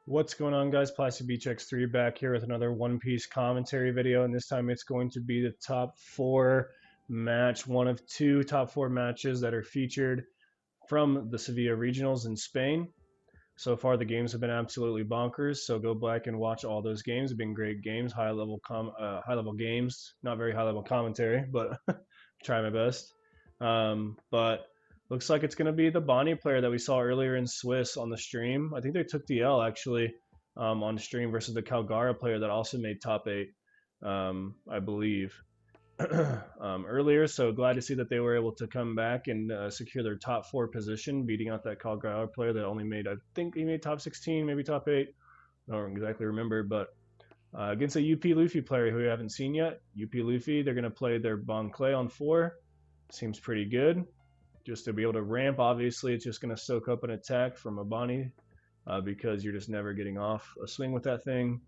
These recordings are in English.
What's going on, guys? Plastic Beach X3 back here with another One Piece commentary video, and this time it's going to be the top four match, one of two top four matches that are featured from the Seville regionals in Spain. So far, the games have been absolutely bonkers. So go back and watch all those games. They've been great games, high level games. Not very high level commentary, but try my best. But looks like it's going to be the Bonney player that we saw earlier in Swiss on the stream. I think they took the L actually on stream versus the Calgara player that also made top eight, I believe, earlier. So glad to see that they were able to come back and secure their top four position, beating out that Calgara player that only made, I think he made top 16, maybe top eight. I don't exactly remember, but against a UP Luffy player who we haven't seen yet. UP Luffy, they're going to play their Bon Clay on 4. Seems pretty good. Just to be able to ramp, obviously, it's just going to soak up an attack from a Bonney because you're just never getting off a swing with that thing.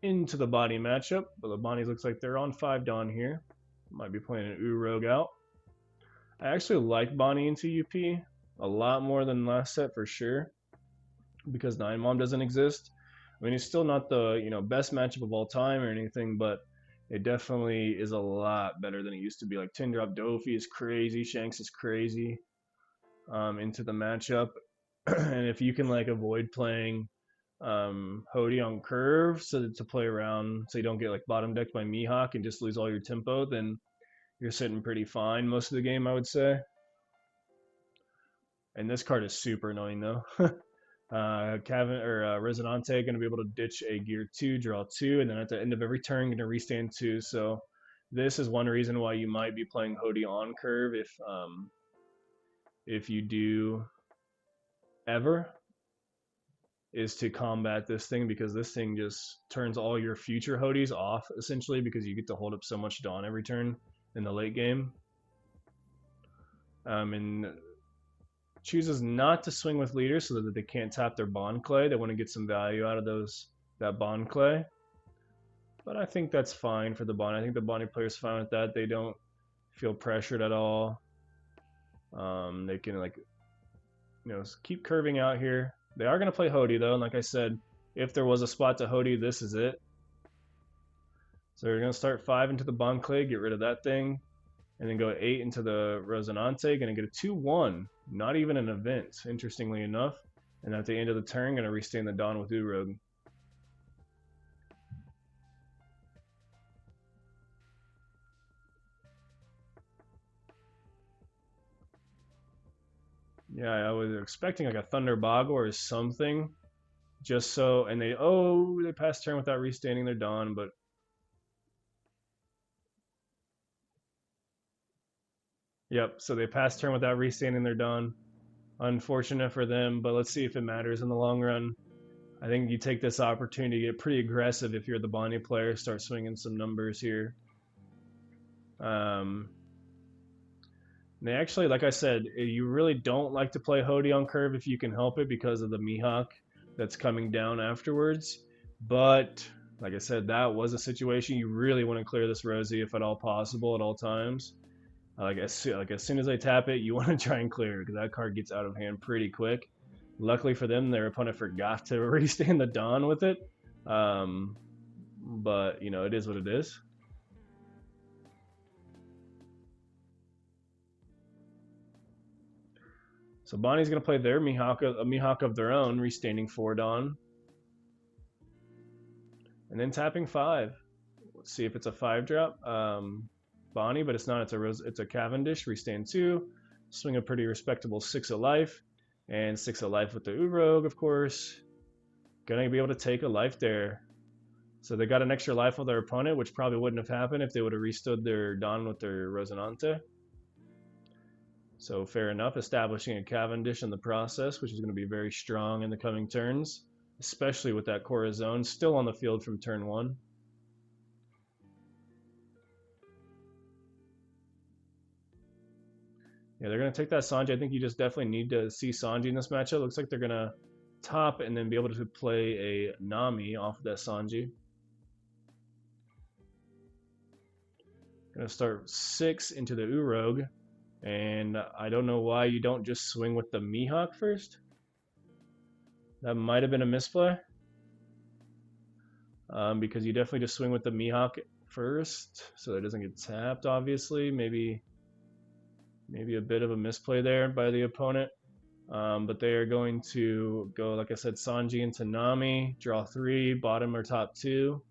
Into the Bonney matchup, but the Bonnies looks like they're on 5 Dawn here. Might be playing an Rogue out. I actually like Bonney into UP a lot more than last set for sure because 9 Mom doesn't exist. I mean, it's still not the best matchup of all time or anything, but it definitely is a lot better than it used to be. Like 10 drop Dofi is crazy, Shanks is crazy into the matchup, and if you can like avoid playing Hody on curve so to play around so you don't get like bottom decked by Mihawk and just lose all your tempo, then you're sitting pretty fine most of the game, I would say. And this card is super annoying though. Cavan or Resonante going to be able to ditch a gear 2, draw 2, and then at the end of every turn going to restand 2. So this is one reason why you might be playing Hody on curve if you do ever, is to combat this thing, because this thing just turns all your future Hodies off essentially because you get to hold up so much Dawn every turn in the late game. And chooses not to swing with leaders so that they can't tap their Bond Clay. They want to get some value out of that Bond Clay. But I think that's fine for the Bond. I think the Bonney player's fine with that. They don't feel pressured at all. They can keep curving out here. They are going to play Hody though, and like I said, if there was a spot to Hody, this is it. So they're going to start 5 into the Bond Clay, get rid of that thing, and then go 8 into the Resonante. Going to get a 2-1. Not even an event, interestingly enough. And at the end of the turn, going to restain the Dawn with Rogue. Yeah, I was expecting like a Thunder Boggle or something. Just so, and they passed turn without restaining their Dawn, but yep, so they passed turn without restaining their Dawn. Unfortunate for them, but let's see if it matters in the long run. I think you take this opportunity to get pretty aggressive if you're the Bonney player, start swinging some numbers here. They actually, like I said, you really don't like to play Hody on curve if you can help it because of the Mihawk that's coming down afterwards. But like I said, that was a situation you really want to clear this Rosie if at all possible at all times. As soon as they tap it, you want to try and clear it because that card gets out of hand pretty quick. Luckily for them, their opponent forgot to restand the Dawn with it. But it is what it is. So Bonnie's going to play their Mihawk, a Mihawk of their own, restaining 4 Dawn. And then tapping 5. Let's see if it's a 5-drop. Bonney, but it's not. It's a Cavendish, restand 2. Swing a pretty respectable 6 of life. And 6 of life with the Rogue, of course. Gonna be able to take a life there. So they got an extra life on their opponent, which probably wouldn't have happened if they would have restood their Dawn with their Resonante. So fair enough, establishing a Cavendish in the process, which is going to be very strong in the coming turns, especially with that Corazon still on the field from turn 1. Yeah, they're going to take that Sanji. I think you just definitely need to see Sanji in this matchup. Looks like they're going to top and then be able to play a Nami off of that Sanji. Going to start 6 into the Rogue. And I don't know why you don't just swing with the Mihawk first. That might have been a misplay. Because you definitely just swing with the Mihawk first, so it doesn't get tapped, obviously. Maybe a bit of a misplay there by the opponent. But they are going to go, like I said, Sanji into Nami, draw 3, bottom or top 2.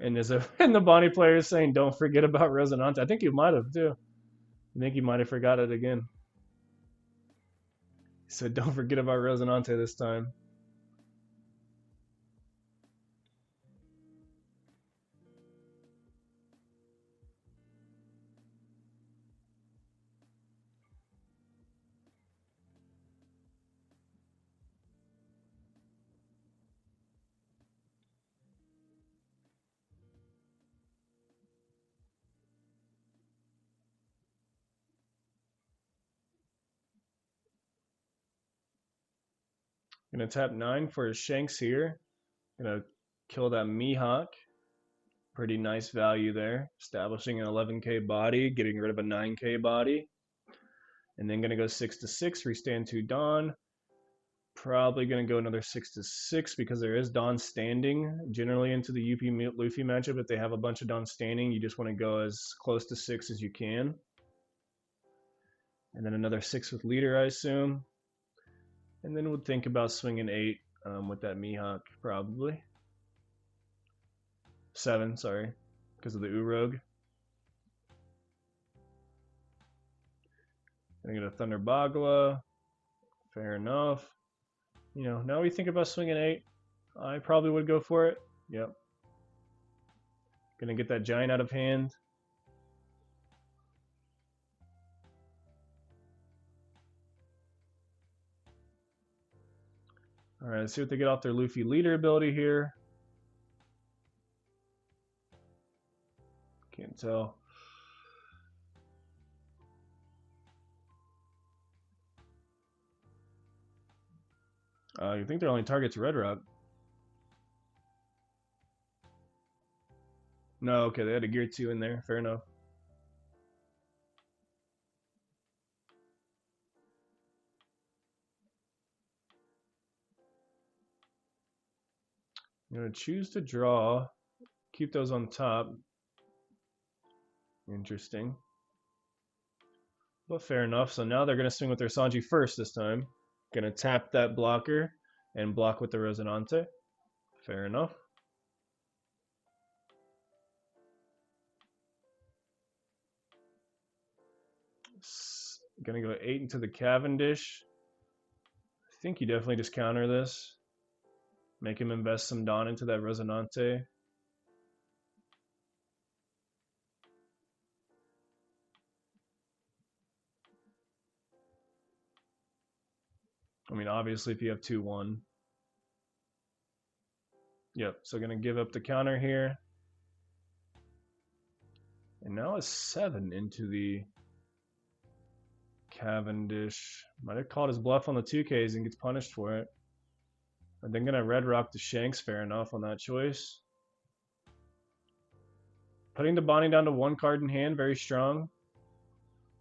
And and the Bonney player is saying, don't forget about Resonante. I think you might have too. I think you might have forgot it again. He said, don't forget about Resonante this time. Gonna tap 9 for his Shanks here. Gonna kill that Mihawk. Pretty nice value there. Establishing an 11k body, getting rid of a 9k body. And then gonna go 6 to 6, restand 2 Dawn. Probably gonna go another 6 to 6 because there is Dawn standing. Generally into the UP Luffy matchup, if they have a bunch of Dawn standing, you just want to go as close to 6 as you can. And then another 6 with leader, I assume. And then we'll think about swinging 8 with that Mihawk, probably. 7, sorry, because of the Urog. Then I get a Thunder Bagua. Fair enough. You know, now we think about swinging 8. I probably would go for it. Yep. Gonna get that giant out of hand. Alright, let's see what they get off their Luffy leader ability here. Can't tell. You think their only target's Red Rock? No, okay, they had a Gear 2 in there. Fair enough. I'm going to choose to draw. Keep those on top. Interesting. But fair enough. So now they're going to swing with their Sanji first this time. Going to tap that blocker and block with the Resonante. Fair enough. Going to go 8 into the Cavendish. I think you definitely just counter this. Make him invest some Dawn into that Resonante. I mean, obviously, if you have 2-1. Yep, so going to give up the counter here. And now a 7 into the Cavendish. Might have called his bluff on the 2Ks and gets punished for it. But then going to Red Rock the Shanks, fair enough on that choice. Putting the Bonney down to 1 card in hand, very strong.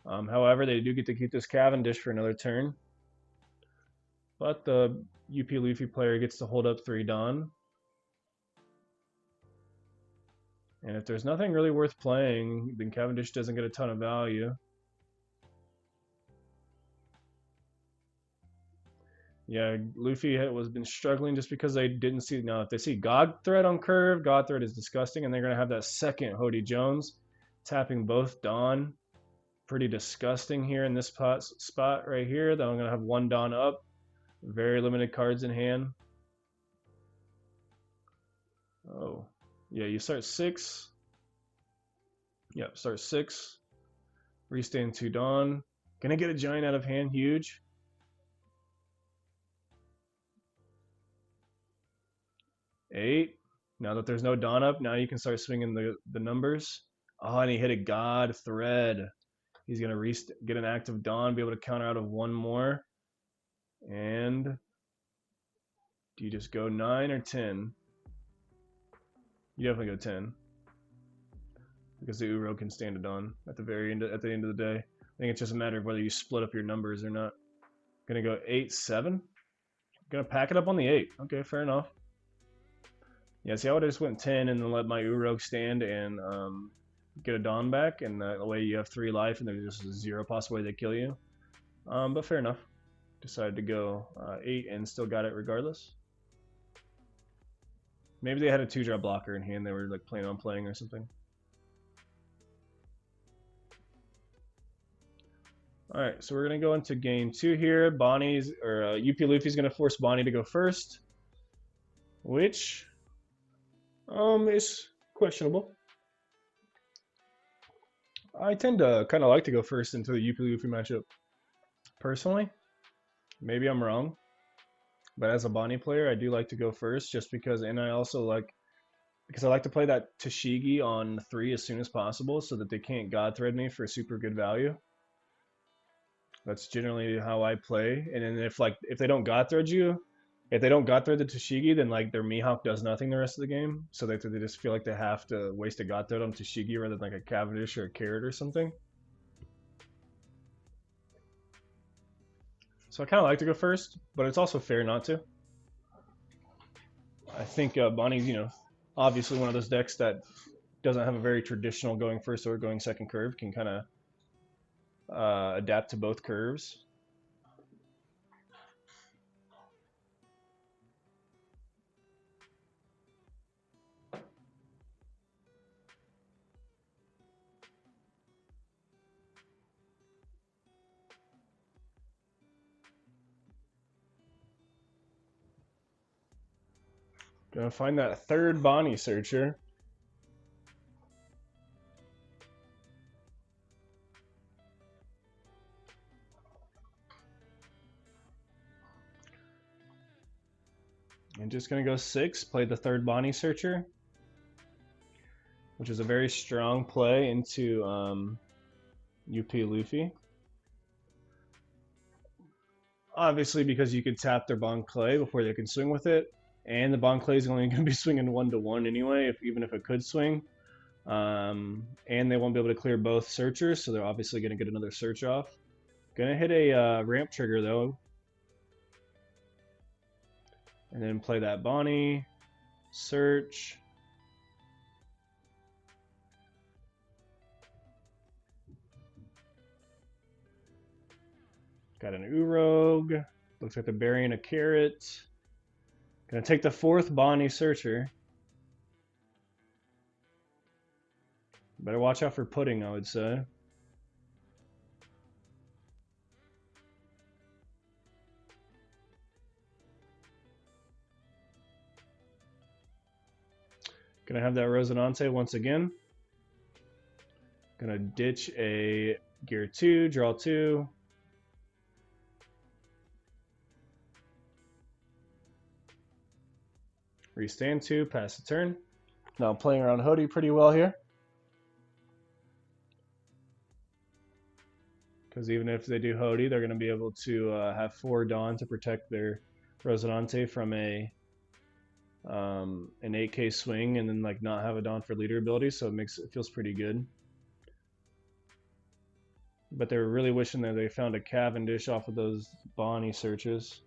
However, they do get to keep this Cavendish for another turn. But the UP Luffy player gets to hold up 3 Dawn. And if there's nothing really worth playing, then Cavendish doesn't get a ton of value. Yeah, Luffy was been struggling just because they didn't see. Now, if they see God Thread on curve, God Thread is disgusting, and they're going to have that second Hody Jones tapping both Dawn. Pretty disgusting here in this spot right here. Then I'm going to have 1 Dawn up. Very limited cards in hand. Oh, yeah, you start 6. Yep, start 6. Restand 2 Dawn. Gonna get a giant out of hand, huge. Eight. Now that there's no Dawn up, now you can start swinging the numbers. Oh, and he hit a God Thread. He's gonna get an active Dawn, be able to counter out of 1 more. And do you just go 9 or 10? You definitely go 10. because the Uro can stand it on at the very end. At the end of the day, I think it's just a matter of whether you split up your numbers or not. Gonna go 8-7. Gonna pack it up on the 8. Okay, fair enough. Yeah, see, I would have just went 10 and then let my Urok stand and get a Dawn back, and that way you have 3 life and there's just 0 possible way they kill you. But fair enough. Decided to go 8 and still got it regardless. Maybe they had a 2-drop blocker in hand they were like planning on playing or something. Alright, so we're going to go into game 2 here. Bonney's, or UP Luffy's going to force Bonney to go first, which is questionable. I tend to kind of like to go first into the UP Luffy matchup. Personally, maybe I'm wrong, but as a Bonney player, I do like to go first just because, and I also like, because I like to play that Tashigi on 3 as soon as possible so that they can't God Thread me for super good value. That's generally how I play. And then if they don't God Thread you, if they don't God Thread the Tashigi, then like their Mihawk does nothing the rest of the game. So they just feel like they have to waste a God Thread on Tashigi rather than like a Cavendish or a Carrot or something. So I kind of like to go first, but it's also fair not to. I think Bonney's, obviously one of those decks that doesn't have a very traditional going first or going second curve, can kind of adapt to both curves. Gonna find that third Bonney searcher. I'm just gonna go 6, play the third Bonney searcher, which is a very strong play into UP Luffy. Obviously, because you could tap their Bon Clay before they can swing with it, and the Bon Clay is only going to be swinging 1-1 anyway, even if it could swing. And they won't be able to clear both searchers, so they're obviously going to get another search off. Gonna hit a ramp trigger though, and then play that Bonney, search. Got an Urog. Looks like they're burying a Carrot. Gonna take the 4th Bonney searcher. Better watch out for pudding, I would say. Gonna have that Rosinante once again. Gonna ditch a gear 2, draw 2. Restand 2, pass the turn. Now I'm playing around Hody pretty well here. Because even if they do Hody, they're going to be able to have 4 Dawn to protect their Rosinante from an 8k swing, and then like not have a Dawn for leader ability, so it feels pretty good. But they're really wishing that they found a Cavendish off of those Bonney searches.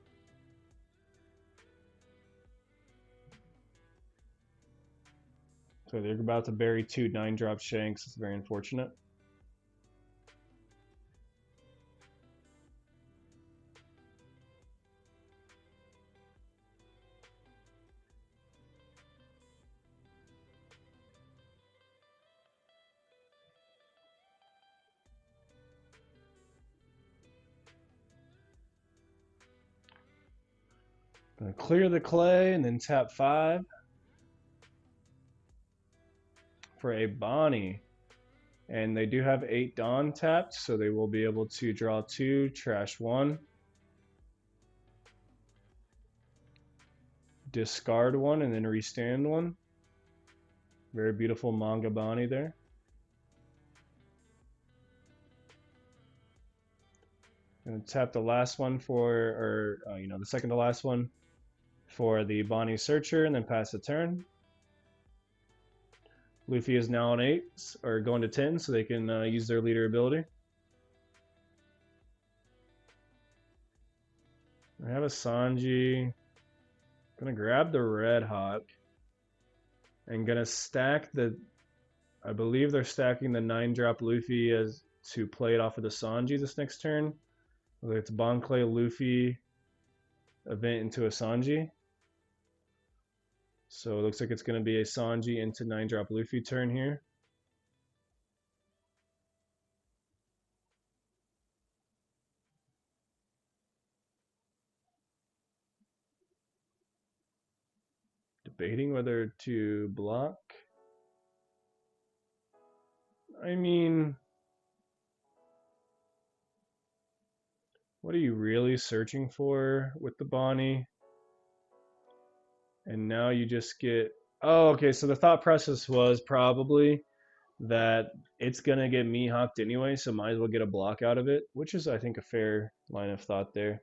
So they're about to bury 2 9-drop Shanks. It's very unfortunate. Gonna clear the clay and then tap 5 for a Bonney. And they do have 8 Dawn tapped, so they will be able to draw 2, trash 1, discard 1, and then restand 1. Very beautiful manga Bonney there. Gonna tap the last one for, the second to last one for the Bonney Searcher, and then pass the turn. Luffy is now on 8, or going to 10, so they can use their leader ability. I have a Sanji. Gonna grab the Red Hawk. And gonna stack the... I believe they're stacking the 9-drop Luffy as to play it off of the Sanji this next turn. It's Bonclay Luffy event into a Sanji. So it looks like it's going to be a Sanji into 9-drop Luffy turn here. Debating whether to block. I mean, what are you really searching for with the Bonney? And now you just get... Oh, okay, so the thought process was probably that it's going to get Mihawked anyway, so might as well get a block out of it, which is, I think, a fair line of thought there.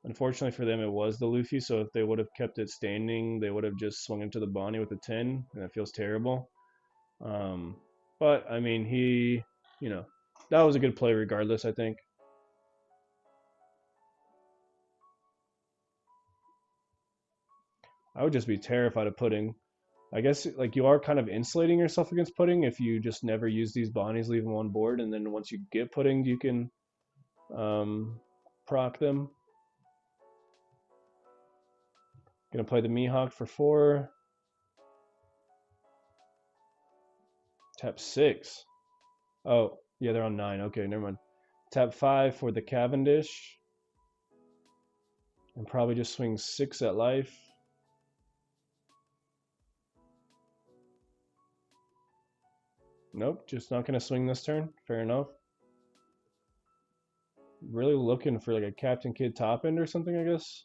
Unfortunately for them, it was the Luffy, so if they would have kept it standing, they would have just swung into the Bonney with a 10, and that feels terrible. But, I mean, that was a good play regardless, I think. I would just be terrified of pudding. I guess, like, you are kind of insulating yourself against pudding if you just never use these Bonnies, leave them on board, and then once you get pudding, you can proc them. Gonna play the Mihawk for 4. Tap 6. Oh, yeah, they're on 9. Okay, never mind. Tap 5 for the Cavendish. And probably just swing 6 at life. Nope, just not gonna swing this turn. Fair enough. Really looking for like a Captain Kidd top end or something, I guess.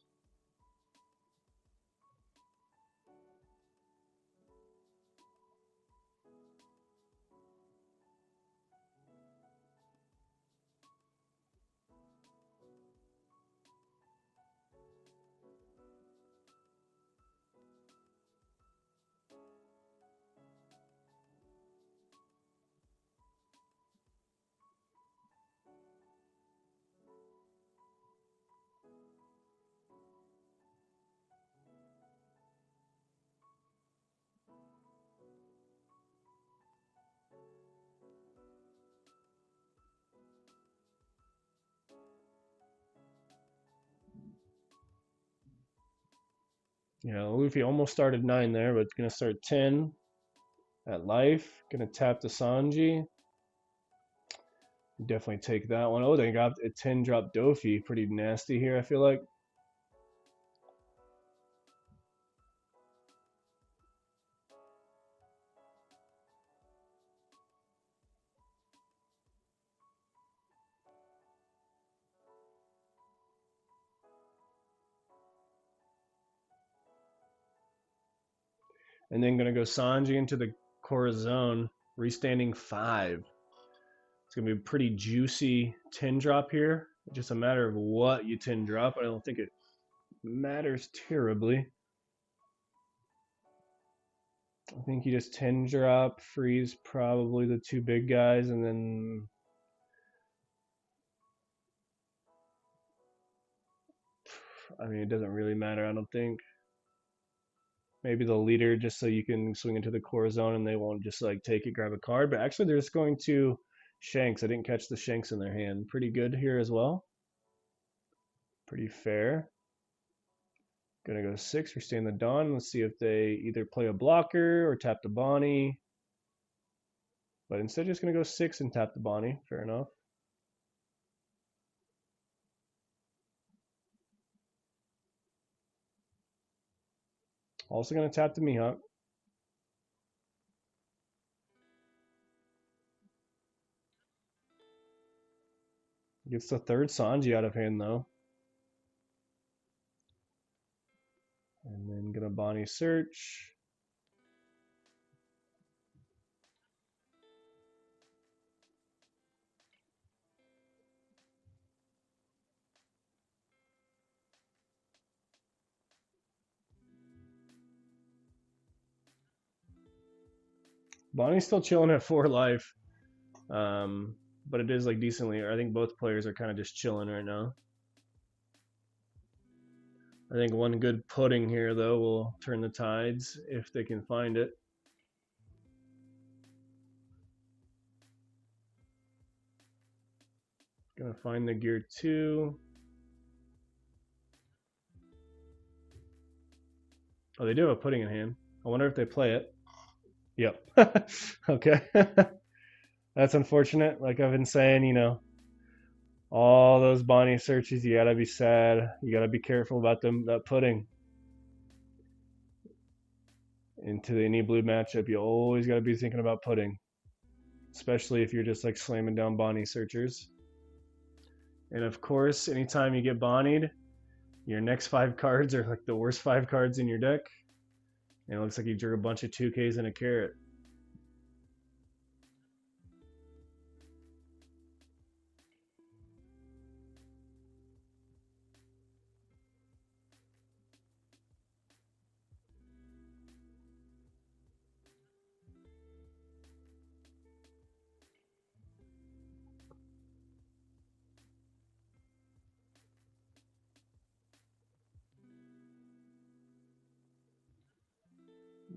Yeah, Luffy almost started 9 there, but gonna start 10 at life. Gonna tap the Sanji. Definitely take that one. Oh, they got a 10 drop Dofi. Pretty nasty here, I feel like. And then gonna go Sanji into the Corazon, restanding 5. It's gonna be a pretty juicy 10 drop here. It's just a matter of what you 10 drop. I don't think it matters terribly. I think you just 10 drop, freeze probably the 2 big guys, and then I mean, it doesn't really matter, I don't think. Maybe the leader just so you can swing into the core zone and they won't just like take it, grab a card. But actually, they're just going to Shanks. I didn't catch the Shanks in their hand. Pretty good here as well. Pretty fair. Gonna go 6, restand the Dawn. Let's see if they either play a blocker or tap the Bonney. But instead, just gonna go 6 and tap the Bonney. Fair enough. Also gonna tap the Mihawk. Gets the 3rd Sanji out of hand though. And then gonna Bonney search. Bonney's still chilling at 4 life. But it is like decently. I think both players are kind of just chilling right now. I think one good pudding here though will turn the tides if they can find it. Gonna find the gear 2. Oh, they do have a pudding in hand. I wonder if they play it. Yep. Okay. That's unfortunate. Like I've been saying, you know, all those Bonney searches, you gotta be sad. You gotta be careful about them that pudding. Into the any blue matchup, you always gotta be thinking about pudding. Especially if you're just like slamming down Bonney searchers. And of course, anytime you get Bonneyed, your next 5 cards are like the worst 5 cards in your deck. And it looks like you drew a bunch of 2Ks and a carrot.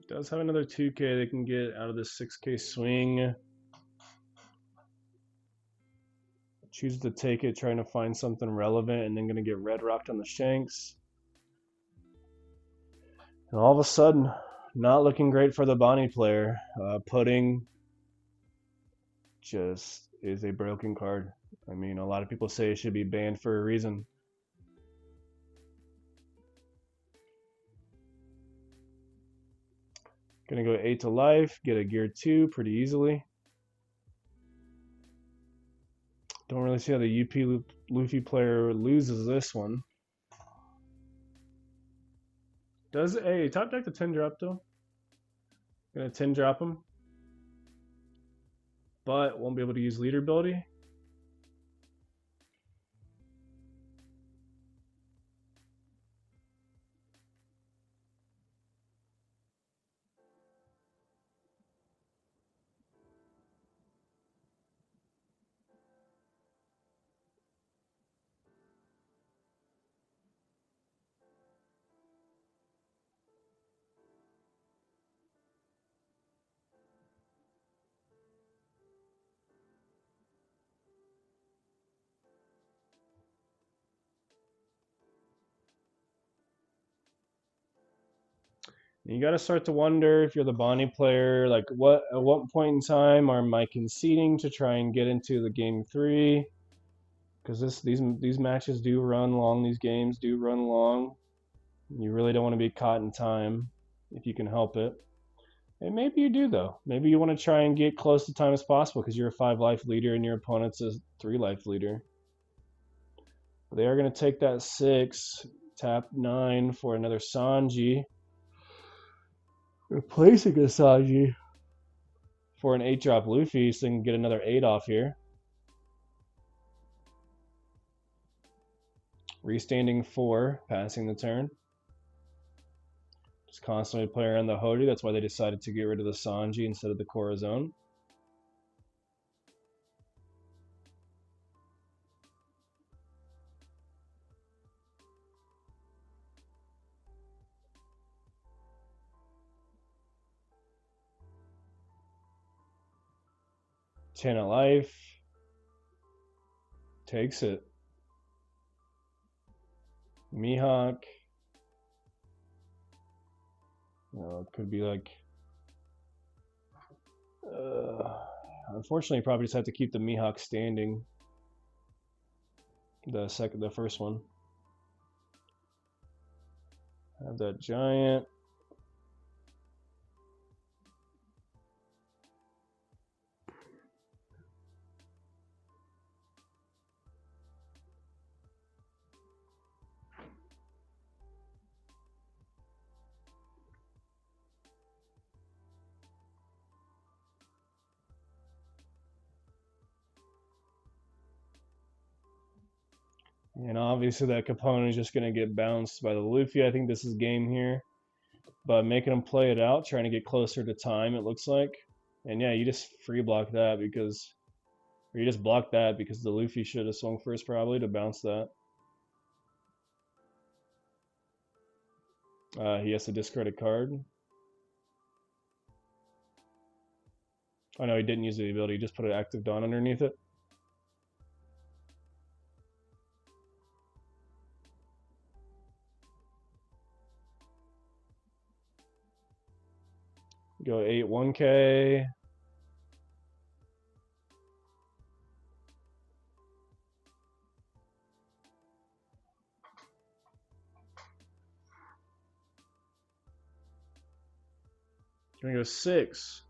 Does have another 2K they can get out of this 6K swing. Choose to take it, trying to find something relevant, and then going to get red rocked on the shanks. And all of a sudden, not looking great for the Bonney player. Pudding just is a broken card. I mean, a lot of people say it should be banned for a reason. Gonna go 8 to life, get a gear 2 pretty easily. Don't really see how the UP Luffy player loses this one. Does a top deck the 10 drop though? Gonna 10 drop him, but won't be able to use leader ability. You got to start to wonder if you're the Bonney player, like at what point in time am I conceding to try and get into the game 3? Because these matches do run long, these games do run long. You really don't want to be caught in time if you can help it. And maybe you do though. Maybe you want to try and get close to time as possible because you're a 5 life leader and your opponent's a 3 life leader. They are going to take that 6, tap 9 for another Sanji. Replacing a Sanji for an 8 drop Luffy so they can get another 8 off here. Restanding 4, passing the turn. Just constantly play around the Hody. That's why they decided to get rid of the Sanji instead of the Corazon. Channel life. Takes it. Mihawk. It could be like. Unfortunately, probably just have to keep the Mihawk standing. The first one. Have that giant. And obviously that component is just going to get bounced by the Luffy. I think this is game here. But making him play it out, trying to get closer to time, it looks like. And yeah, you just free block that because, or you just block that because the Luffy should have swung first probably to bounce that. He has to discard a card. Oh no, he didn't use the ability, he just put an active Dawn underneath it. Go 8 1K. Gonna go 6.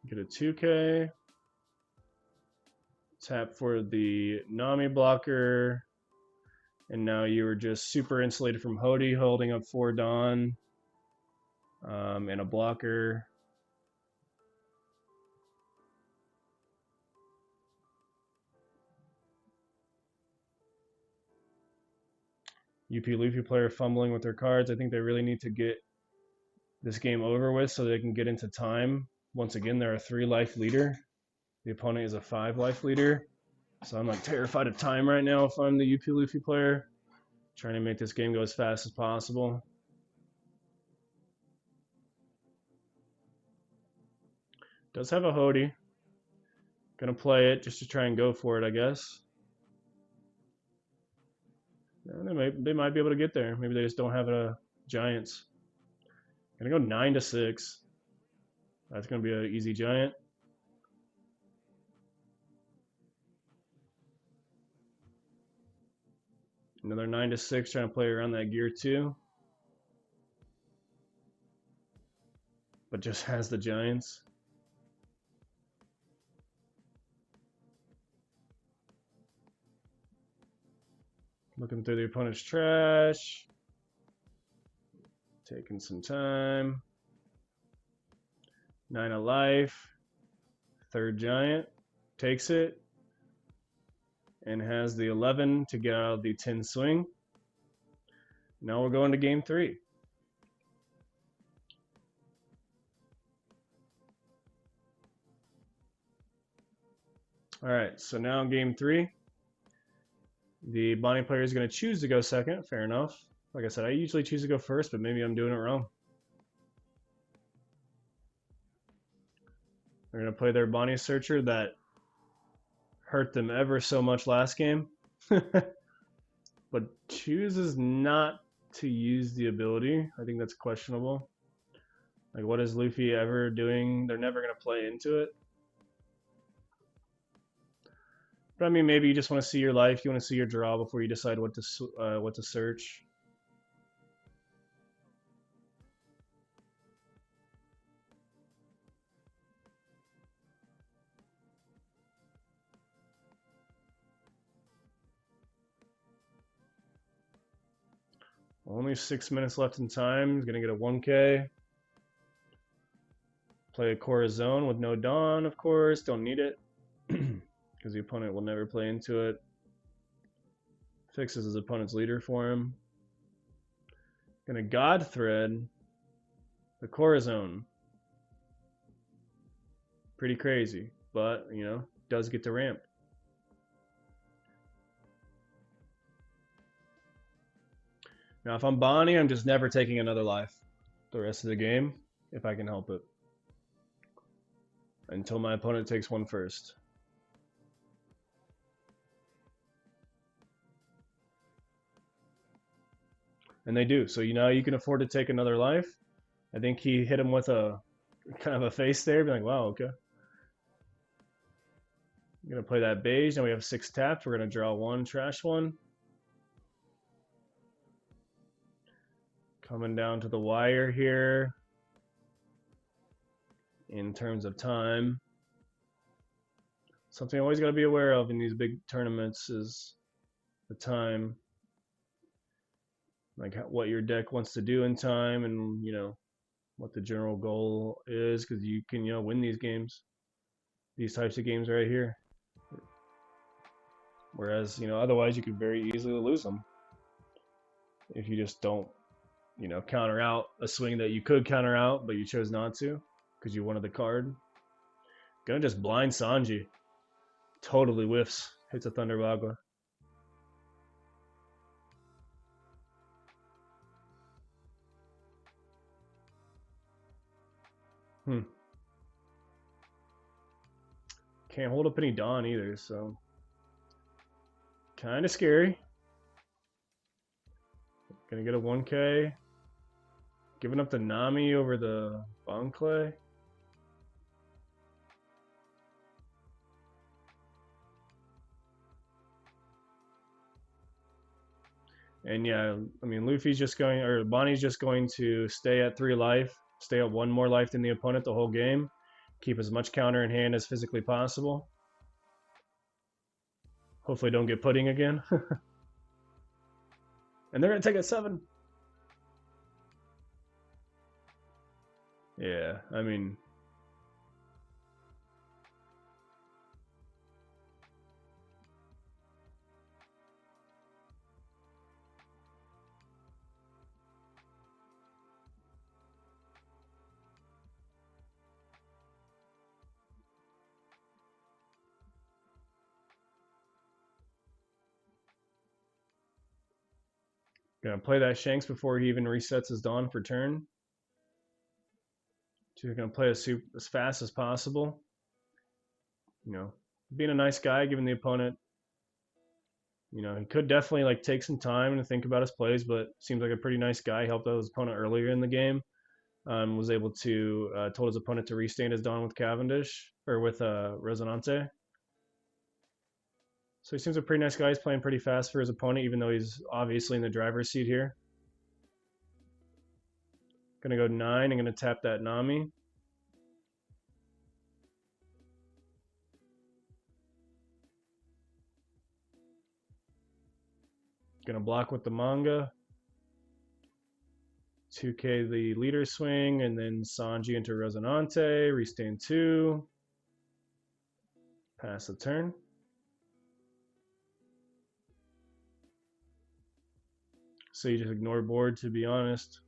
Get a 2K. Tap for the Nami blocker. And now you are just super insulated from Hody, holding up 4 Dawn. And a blocker. UP Luffy player fumbling with their cards. I think they really need to get this game over with so they can get into time. Once again, they're a 3 life leader. The opponent is a 5 life leader. So I'm like terrified of time right now if I'm the UP Luffy player. Trying to make this game go as fast as possible. Does have a Hody. Gonna play it just to try and go for it, I guess. Yeah, they might be able to get there. Maybe they just don't have a Giants. Gonna go 9 to 6. That's gonna be an easy Giant. Another 9 to 6, trying to play around that gear too. But just has the Giants. Looking through the opponent's trash. Taking some time. 9 of life. 3rd Giant. Takes it. And has the 11 to get out of the 10 swing. Now we're going to game 3. All right, so now game 3. The Bonney player is going to choose to go second. Fair enough. Like I said, I usually choose to go first, but maybe I'm doing it wrong. They're going to play their Bonney searcher that hurt them ever so much last game. But chooses not to use the ability. I think that's questionable. Like, what is Luffy ever doing? They're never going to play into it. But I mean, maybe you just want to see your life. You want to see your draw before you decide what to search. Only 6 minutes left in time. He's gonna get a 1K. Play a Corazon with no Dawn, of course. Don't need it because the opponent will never play into it. Fixes his opponent's leader for him. Gonna God Thread the Corazon. Pretty crazy, but you know, does get to ramp. Now, if I'm Bonney, I'm just never taking another life the rest of the game, if I can help it. Until my opponent takes one first. And they do. So, you know, you can afford to take another life. I think he hit him with a kind of a face there, being like, wow, okay. I'm going to play that beige. Now we have 6 taps. We're going to draw 1, trash 1. Coming down to the wire here in terms of time. Something I always got to be aware of in these big tournaments is the time. Like what your deck wants to do in time and, you know, what the general goal is, because you can, you know, win these games. These types of games right here. Whereas, you know, otherwise you could very easily lose them if you just don't you know, counter out a swing that you could counter out, but you chose not to because you wanted the card. Gonna just blind Sanji. Totally whiffs. Hits a Thunder Bagua. Can't hold up any Dawn either, so kind of scary. Gonna get a 1K. Giving up the Nami over the Bonclay. And yeah, I mean, Luffy's just going, or Bonney's just going to stay at 3 life, stay at 1 more life than the opponent the whole game, keep as much counter in hand as physically possible. Hopefully don't get pudding again. And they're going to take a 7. Yeah, I mean, gonna play that Shanks before he even resets his Dawn for turn. Just gonna play as fast as possible. You know, being a nice guy, giving the opponent, you know, he could definitely like take some time to think about his plays, but seems like a pretty nice guy. Helped out his opponent earlier in the game. Was able to told his opponent to restain his Dawn with Cavendish or with Resonante. So he seems a pretty nice guy. He's playing pretty fast for his opponent, even though he's obviously in the driver's seat here. Gonna go 9. I'm gonna tap that Nami. Gonna block with the manga. 2K the leader swing, and then Sanji into Resonante. Restain 2. Pass the turn. So you just ignore board, to be honest.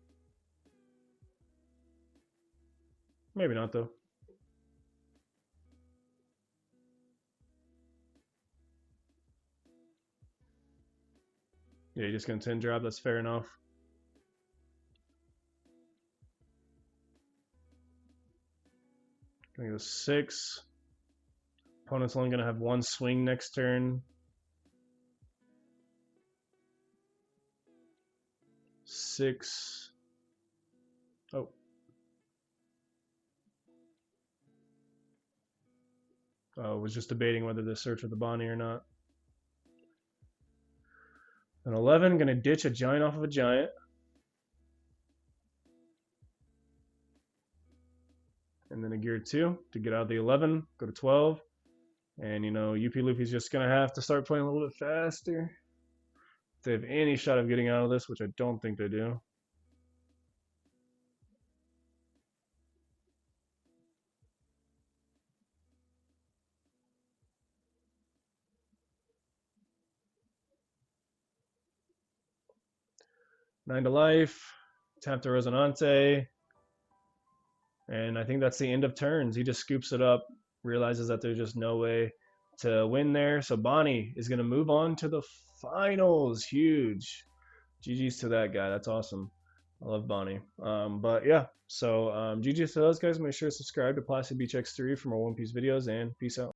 Maybe not, though. Yeah, you're just going to 10 drop. That's fair enough. Going to go 6. Opponent's only going to have 1 swing next turn. 6. Oh. Was just debating whether to search with the Bonney or not. An 11, going to ditch a giant off of a giant. And then a gear 2 to get out of the 11, go to 12. And, you know, UP Luffy's just going to have to start playing a little bit faster. If they have any shot of getting out of this, which I don't think they do. Nine to life, tap to Resonante, and I think that's the end of turns. He just scoops it up, realizes that there's just no way to win there. So Bonney is going to move on to the finals. Huge. GG's to that guy. That's awesome. I love Bonney. But yeah, so GG's to those guys. Make sure to subscribe to Plastic Beach X3 for more One Piece videos, and peace out.